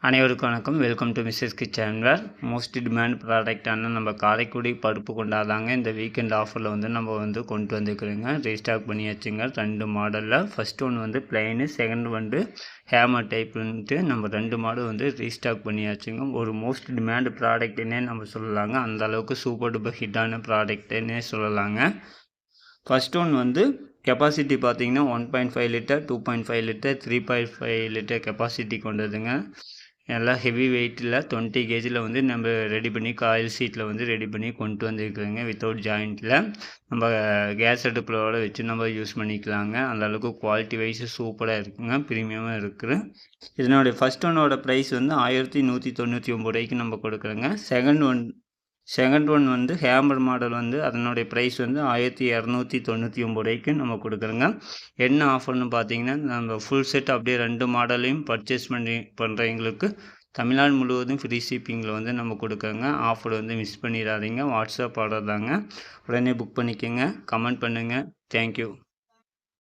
அனைவருக்கும் வணக்கம். Welcome to Mrs kitchen ware. Most demand ப்ராடக்டான நம்ம காரைக்குடி பருப்பு கொண்டாதாங்க இந்த வீக்கெண்ட் ஆஃபரில் நம்ம கொண்டு வந்துக்கிறோங்க. ரீஸ்டாக் பண்ணியாச்சுங்க 2 மாடலில். ஃபஸ்ட் ஒன்று பிளைனு, செகண்ட் ஹேமர் டைப்புன்ட்டு நம்ம 2 மாடல் ரீஸ்டாக் பண்ணியாச்சுங்க. ஒரு மோஸ்ட் டிமாண்ட் ப்ராடக்ட்னே நம்ம சொல்லலாங்க. அந்த அளவுக்கு சூப்பர் டூப்பர் ஹிட்டான ப்ராடக்ட்னே சொல்லலாங்க. ஃபஸ்ட் ஒன் கெப்பாசிட்டி பார்த்தீங்கன்னா 1.5 லிட்டர், 2.5 லிட்டர், 3.5 லிட்டர் கெப்பாசிட்டி கொண்டதுங்க. எல்லாம் ஹெவி வெயிட்டில் 20 கேஜியில் நம்ம ரெடி பண்ணி காயில் சீட்டில் ரெடி பண்ணி கொண்டு வந்துருக்குறோங்க. வித்தவுட் ஜாயிண்ட்டில் நம்ம கேஸ் அடுப்பிலோட வச்சு நம்ம யூஸ் பண்ணிக்கலாங்க. அந்தளவுக்கு குவாலிட்டி வைஸ் சூப்பராக இருக்குங்க. ப்ரீமியமாக இருக்குது. இதனுடைய ஃபஸ்ட் ஒன்னோட ப்ரைஸ் 1199 ரூபாய்க்கு நம்ம கொடுக்குறோங்க. செகண்ட் ஒன் ஹேமர் மாடல் அதனுடைய ப்ரைஸ் 1299 ரூபாய்க்கு நம்ம கொடுக்குறோங்க. என்ன ஆஃபர்னு பார்த்தீங்கன்னா, நம்ம ஃபுல் செட் அப்படியே 2 மாடலையும் பர்ச்சேஸ் பண்ணுறவங்களுக்கு தமிழ்நாடு முழுவதும் ஃப்ரீ ஷிப்பிங்கில் நம்ம கொடுக்குறோங்க. ஆஃபர் மிஸ் பண்ணிடாதீங்க. வாட்ஸ்அப் ஆர்டர் தாங்க. உடனே புக் பண்ணிக்கோங்க. கமெண்ட் பண்ணுங்கள். தேங்க்யூ.